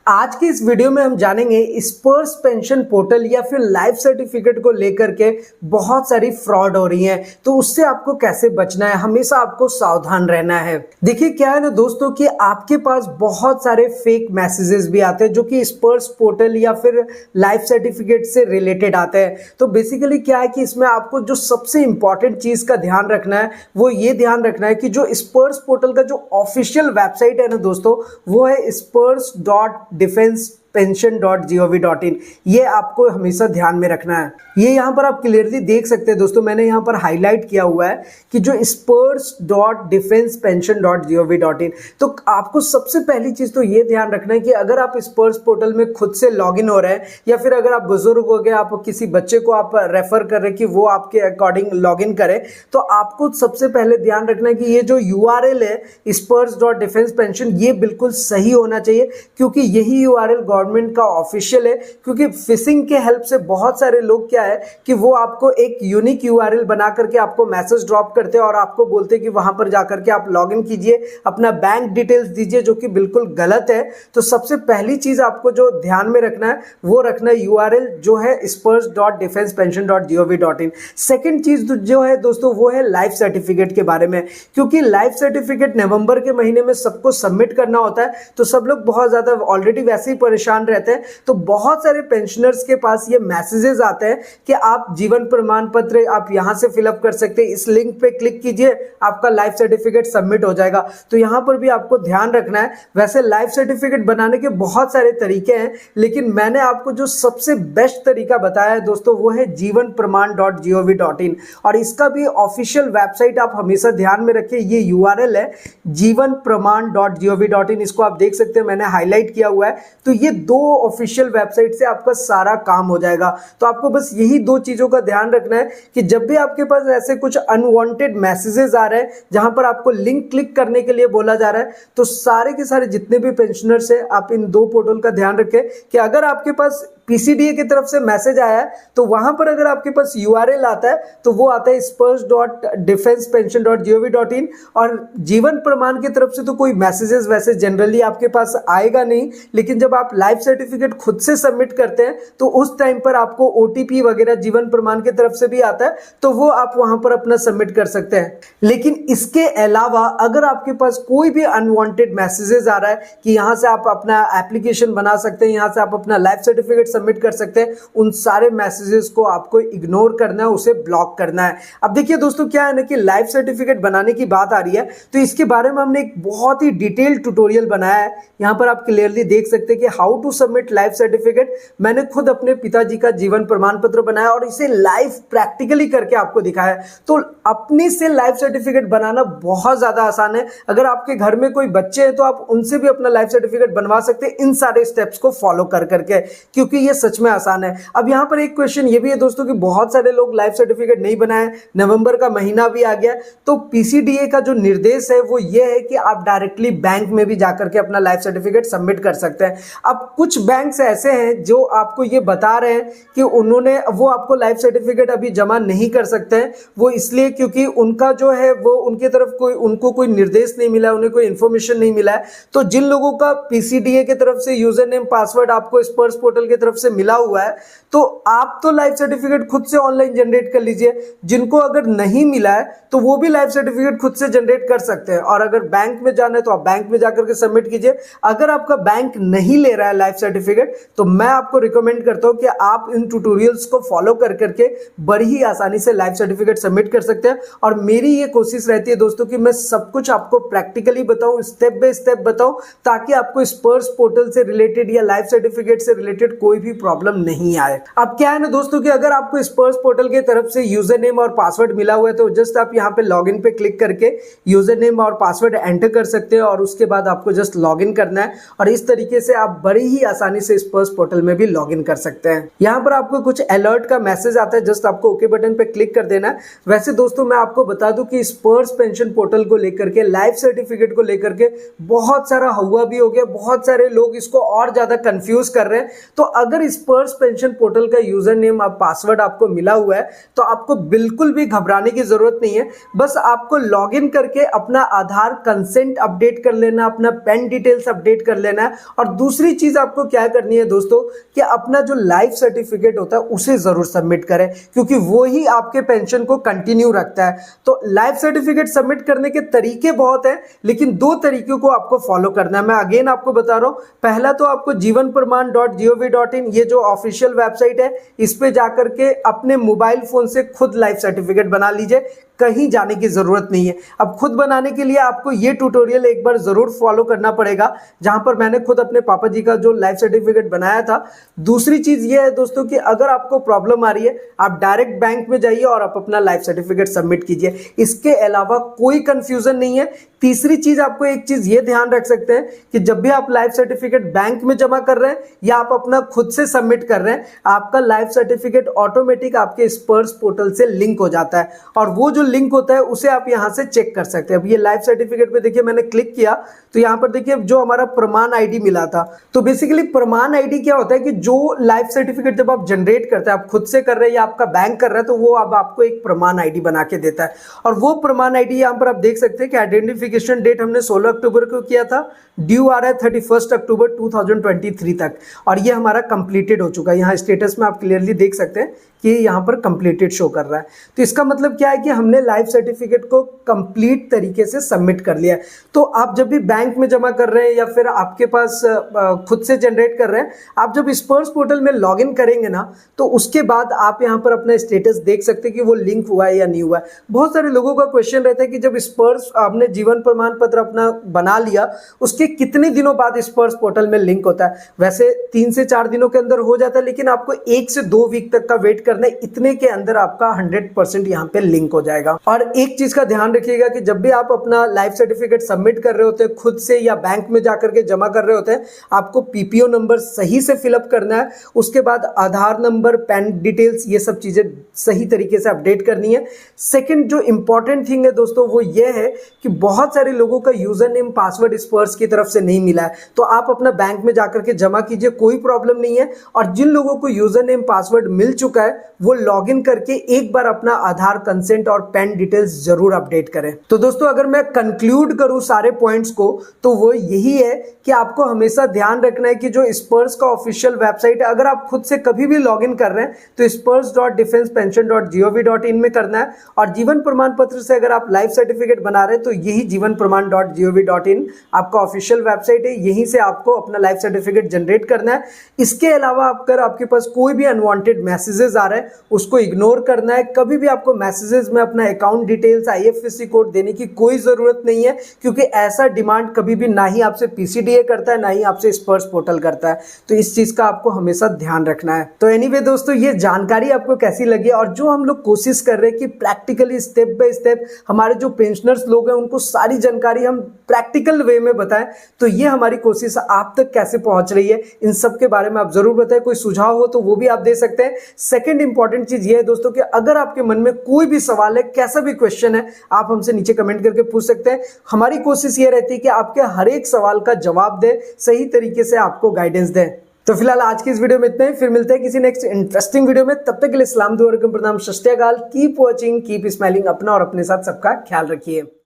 आज की इस वीडियो में हम जानेंगे स्पर्श पेंशन पोर्टल या फिर लाइफ सर्टिफिकेट को लेकर के बहुत सारी फ्रॉड हो रही हैं, तो उससे आपको कैसे बचना है। हमेशा आपको सावधान रहना है। देखिए क्या है ना दोस्तों कि आपके पास बहुत सारे फेक मैसेजेस भी आते हैं जो कि स्पर्श पोर्टल या फिर लाइफ सर्टिफिकेट से रिलेटेड आते हैं। तो बेसिकली क्या है कि इसमें आपको जो सबसे इंपॉर्टेंट चीज का ध्यान रखना है वो ये ध्यान रखना है कि जो स्पर्श पोर्टल का जो ऑफिशियल वेबसाइट है ना दोस्तों, वो है spurs.defensepension.gov.in। ये आपको हमेशा ध्यान में रखना है। ये यहाँ पर आप क्लियरली देख सकते हैं दोस्तों, मैंने यहाँ पर हाईलाइट किया हुआ है कि जो spurs.defensepension.gov.in। तो आपको सबसे पहली चीज तो ये ध्यान रखना है कि अगर आप स्पर्श पोर्टल में खुद से लॉगिन हो रहे हैं या फिर अगर आप बुजुर्ग हो गए, आप किसी बच्चे को आप रेफर कर रहे हैं कि वो आपके अकॉर्डिंग लॉगिन करे, तो आपको सबसे पहले ध्यान रखना है कि ये जो URL है spurs.defensepension, ये बिल्कुल सही होना चाहिए, क्योंकि यही URL गवर्नमेंट का ऑफिशियल है। क्योंकि फिशिंग के हेल्प से बहुत सारे लोग क्या है कि वो आपको एक यूनिक URL बना करके आपको मैसेज ड्रॉप करते हैं और आपको बोलते हैं कि वहां पर जाकर के आप लॉगिन कीजिए, अपना बैंक डिटेल्स दीजिए, जो कि बिल्कुल गलत है। तो सबसे पहली चीज आपको जो ध्यान में रखना है वो रखना है URL जो है spurs.defensepension.gov.in। सेकंड चीज जो है दोस्तों वो है लाइफ सर्टिफिकेट के बारे में, क्योंकि लाइफ सर्टिफिकेट नवंबर के महीने में सबको सबमिट करना होता है। तो सब लोग बहुत ज्यादा ऑलरेडी वैसे ही परेशान रहते हैं, तो बहुत सारे पेंशनर्स के पास ये मैसेजेस आते हैं कि आप जीवन प्रमाण पत्र आप यहां से फिलअप कर सकते हैं, इस लिंक पे क्लिक कीजिए, आपका लाइफ सर्टिफिकेट सबमिट हो जाएगा। तो यहां पर भी आपको ध्यान रखना है। वैसे लाइफ सर्टिफिकेट बनाने के बहुत सारे तरीके हैं, लेकिन मैंने आपको जो सबसे बेस्ट तरीका बताया है दोस्तों वो है जीवनप्रमाण.gov.in। और इसका भी ऑफिशियल वेबसाइट आप हमेशा ध्यान में रखिए, ये URL है जीवनप्रमाण.gov.in। इसको आप देख सकते हैं, मैंने हाईलाइट किया हुआ है। तो ये दो ऑफिशियल वेबसाइट से आपका सारा काम हो जाएगा। तो आपको बस यही दो चीजों का ध्यान रखना है कि जब भी आपके पास ऐसे कुछ अनवांटेड मैसेजेस आ रहे हैं जहां पर आपको लिंक क्लिक करने के लिए बोला जा रहा है, तो सारे के सारे जितने भी पेंशनर्स है, आप इन दो पोर्टल का ध्यान रखें कि अगर आपके पास PCDA की तरफ से मैसेज आया है तो वहां पर अगर आपके पास URL आता है तो वो आता है spurs.defensepension.gov.in। और जीवन प्रमाण की तरफ से तो कोई मैसेजेस वैसे जनरली आपके पास आएगा नहीं, लेकिन जब आप लाइफ सर्टिफिकेट खुद से सबमिट करते हैं तो उस टाइम पर आपको OTP वगैरह जीवन प्रमाण की तरफ से भी आता है, तो वो आप वहां पर अपना सबमिट कर सकते हैं। लेकिन इसके अलावा अगर आपके पास कोई भी अनवांटेड मैसेजेस आ रहा है कि यहां से आप अपना एप्लीकेशन बना सकते हैं, यहां से आप अपना लाइफ सर्टिफिकेट सबमिट कर सकते हैं, उन सारे मैसेजेस को आपको इग्नोर करना है, उसे ब्लॉक करना है। अब देखिए दोस्तों क्या है ना कि लाइफ सर्टिफिकेट बनाने की बात आ रही है तो इसके बारे में हमने एक बहुत ही डिटेल्ड ट्यूटोरियल बनाया है। यहां पर आप क्लियरली देख सकते हैं कि how to submit life certificate. मैंने खुद अपने पिताजी का जीवन प्रमाण पत्र बनाया और इसे लाइव प्रैक्टिकली करके आपको दिखाया है। तो अपने से लाइफ सर्टिफिकेट बनाना बहुत ज्यादा आसान है। अगर आपके घर में कोई बच्चे हैं तो आप उनसे भी अपना लाइफ सर्टिफिकेट बनवा सकते हैं इन सारे स्टेप्स को फॉलो कर करके, क्योंकि ये सच में आसान है। अब यहां पर एक क्वेश्चन ये भी है दोस्तों कि बहुत सारे लोग लाइफ सर्टिफिकेट नहीं बनाए, नवंबर का महीना भी आ गया, तो PCDA का जो निर्देश है वो ये है कि आप डायरेक्टली बैंक में भी जाकर के अपना लाइफ सर्टिफिकेट सबमिट कर सकते हैं। अब कुछ बैंक्स ऐसे हैं जो आपको ये बता रहे हैं कि वो आपको लाइफ सर्टिफिकेट अभी जमा नहीं कर सकते हैं, वो इसलिए क्योंकि उनका जो है वो उनकी तरफ उनको कोई निर्देश नहीं मिला है, उन्हें कोई इंफॉर्मेशन नहीं मिला है। तो जिन लोगों का PCDA की तरफ से यूजर नेम पासवर्ड आपको स्पर्श पोर्टल की तरफ से मिला हुआ है, तो आप तो लाइफ सर्टिफिकेट खुद से ऑनलाइन जनरेट कर लीजिए। जिनको अगर नहीं मिला है तो वो भी लाइफ सर्टिफिकेट खुद से जनरेट कर सकते हैं। और अगर बैंक में जाना है तो आप बैंक में जाकर के सबमिट कीजिए। अगर आपका बैंक नहीं ले रहा है लाइफ सर्टिफिकेट तो मैं आपको रिकमेंड करता हूं कि आप इन ट्यूटोरियल्स को फॉलो कर करके बड़ी ही आसानी से लाइफ सर्टिफिकेट सबमिट कर सकते हैं। और मेरी ये कोशिश रहती है दोस्तों कि मैं सब कुछ आपको प्रैक्टिकली बताऊं, स्टेप बाय स्टेप बताऊं, ताकि आपको स्पर्श पोर्टल से रिलेटेड या लाइफ सर्टिफिकेट से रिलेटेड कोई भी प्रॉब्लम नहीं आए। अब क्या है ना दोस्तों कि अगर आपको स्पर्श पोर्टल की तरफ से यूजर नेम और पासवर्ड मिला हुआ है तो जस्ट आप यहाँ पे लॉगिन पे क्लिक करके यूजर नेम और पासवर्ड एंटर कर सकते हैं और उसके बाद आपको जस्ट लॉगिन करना है। और इस तरीके से आप बड़ी ही आसानी से स्पर्श पोर्टल में भी लॉगिन कर सकते हैं। यहाँ पर आपको कुछ अलर्ट का मैसेज आता है, जस्ट आपको ओके बटन पे क्लिक कर देना है। वैसे दोस्तों मैं आपको बता दूं कि स्पर्श पेंशन पोर्टल को लेकर के, लाइफ सर्टिफिकेट को लेकर के बहुत सारा हुआ भी हो गया, बहुत सारे लोग इसको और ज्यादा कंफ्यूज कर रहे हैं। तो अगर स्पर्श पेंशन पोर्टल का यूजर नेम और पासवर्ड आपको मिला हुआ है तो आपको बिल्कुल भी घबराने की जरूरत नहीं है। बस आपको लॉगिन करके अपना आधार कंसेंट अपडेट कर लेना, अपना पैन डिटेल्स अपडेट कर लेना है। और दूसरी चीज आपको क्या करनी है दोस्तों कि अपना जो लाइफ सर्टिफिकेट होता है उसे जरूर सबमिट करें, क्योंकि वो ही आपके पेंशन को कंटिन्यू रखता है। तो लाइफ सर्टिफिकेट सबमिट करने के तरीके बहुत हैं, लेकिन दो तरीकों को आपको फॉलो करना है। मैं अगेन आपको बता रहा हूं, पहला तो आपको jivanpraman.gov.in ये जो ऑफिशियल वेबसाइट है इस पे जाकर के अपने मोबाइल फोन से खुद लाइफ सर्टिफिकेट बना लीजिए, कहीं जाने की जरूरत नहीं है। अब खुद बनाने के लिए आपको ये ट्यूटोरियल एक बार जरूर फॉलो करना पड़ेगा, जहां पर मैंने खुद अपने पापा जी का जो लाइफ सर्टिफिकेट बनाया था। दूसरी चीज ये है दोस्तों कि अगर आपको प्रॉब्लम आ रही है आप डायरेक्ट बैंक में जाइए और आप अपना लाइफ सर्टिफिकेट सबमिट कीजिए, इसके अलावा कोई कंफ्यूजन नहीं है। तीसरी चीज आपको एक चीज ये ध्यान रख सकते हैं कि जब भी आप लाइफ सर्टिफिकेट बैंक में जमा कर रहे हैं या आप अपना खुद से सबमिट कर रहे हैं, आपका लाइफ सर्टिफिकेट ऑटोमेटिक आपके स्पर्श पोर्टल से लिंक हो जाता है और वो जो लिंक होता है उसे आप यहां से चेक कर सकते हैं। अब ये लाइफ सर्टिफिकेट पे देखिए मैंने क्लिक किया तो यहां पर देखिए जो हमारा प्रमाण आईडी मिला था, तो बेसिकली प्रमाण आईडी क्या होता है कि जो लाइफ सर्टिफिकेट जब आप जनरेट करते हैं, आप खुद से कर रहे हैं या आपका बैंक कर रहा है, तो वो अब आपको एक प्रमाण आईडी बना के देता है। और वो प्रमाण आईडी यहां पर आप देख सकते हैं कि आइडेंटिफिकेशन डेट हमने 16 अक्टूबर को किया था, ड्यू आ रहा है 31 अक्टूबर 2023 तक, और ये हमारा कंप्लीटेड हो चुका है। यहाँ स्टेटस में आप क्लियरली देख सकते हैं कि यहाँ पर कंप्लीटेड शो कर रहा है। तो इसका मतलब क्या है कि हमने लाइफ सर्टिफिकेट को कंप्लीट तरीके से सबमिट कर लिया है। तो आप जब भी बैंक में जमा कर रहे हैं या फिर आपके पास खुद से जनरेट कर रहे हैं, आप जब स्पर्श पोर्टल में लॉगिन करेंगे ना, तो उसके बाद आप यहाँ पर अपना स्टेटस देख सकते हैं कि वो लिंक हुआ है या नहीं हुआ है। बहुत सारे लोगों का क्वेश्चन रहता है कि जब स्पर्श आपने जीवन प्रमाण पत्र अपना बना लिया, उसके कितने दिनों बाद स्पर्श पोर्टल में लिंक होता है। वैसे 3 से 4 दिनों के अंदर हो जाता है, लेकिन आपको 1 से 2 वीक तक का वेट करना है, इतने के अंदर आपका 100% यहाँ पे लिंक हो जाएगा। और एक चीज का ध्यान रखिएगा कि जब भी आप अपना लाइफ सर्टिफिकेट सबमिट कर रहे होते हैं खुद से या बैंक में जाकर के जमा कर रहे होते हैं, आपको पीपीओ नंबर सही से फिलअप करना है। उसके बाद आधार नंबर, पैन डिटेल्स, ये सब चीजें सही तरीके से अपडेट करनी है। सेकंड जो इंपॉर्टेंट थिंग है दोस्तों वो ये है कि बहुत सारे लोगों का यूजर नेम पासवर्ड स्पर्श की तरफ से नहीं मिला है, तो आप अपना बैंक में जाकर के जमा कीजिए, कोई प्रॉब्लम नहीं है। और जिन लोगों को यूजर नेम पासवर्ड मिल चुका है वो लॉगिन करके एक बार अपना आधार कंसेंट और पैन डिटेल्स जरूर अपडेट करें। तो दोस्तों अगर मैं कंक्लूड करूं सारे पॉइंट्स को, तो वो यही है कि आपको हमेशा ध्यान रखना है कि जो स्पर्श का ऑफिशियल वेबसाइट है, अगर आप खुद से कभी भी लॉगिन कर रहे हैं तो spurs.defensepension.gov.in में करना है। और जीवन प्रमाण पत्र से अगर आप लाइफ सर्टिफिकेट बना रहे हैं तो यही jivanpraman.gov.in आपका ऑफिशियल वेबसाइट है, यहीं से आपको अपना लाइफ सर्टिफिकेट जनरेट करना है। इसके अलावा अगर आपके पास कोई भी अनवांटेड मैसेजेस आ रहे हैं उसको इग्नोर करना है। कभी भी आपको मैसेजेस में अपना अकाउंट डिटेल्स, आईएफएससी कोड देने की कोई जरूरत नहीं है, क्योंकि ऐसा डिमांड कभी भी ना ही आपसे पीसीडीए करता है ना ही आपसे स्पर्श पोर्टल करता है। तो इस चीज का आपको हमेशा ध्यान रखना है। तो एनीवे दोस्तों, ये जानकारी आपको कैसी लगी और जो हम लोग कोशिश कर रहे हैं कि प्रैक्टिकली स्टेप बाय स्टेप हमारे जो पेंशनर्स लोग हैं उनको सारी जानकारी हम प्रैक्टिकल वे में बताएं, तो ये हमारी कोशिश आप तक कैसे पहुंच रही है इन सब के बारे में आप जरूर बताएं। कोई सुझाव हो तो वो भी आप दे सकते हैं। सेकंड इंपॉर्टेंट चीज ये है दोस्तों कि अगर आपके मन में कोई भी सवाल है, कैसा भी क्वेश्चन है, आप हमसे नीचे कमेंट करके पूछ सकते हैं। हमारी कोशिश ये रहती है कि आपके हर एक सवाल का जवाब दें, सही तरीके से आपको गाइडेंस दें। तो फिलहाल आज की इस वीडियो में इतना ही, फिर मिलते हैं किसी नेक्स्ट इंटरेस्टिंग वीडियो में। तब तक के लिए सलाम दुआ, प्रणाम, सत श्री अकाल, कीप वॉचिंग, कीप स्माइलिंग। अपना और अपने साथ सबका ख्याल रखिए।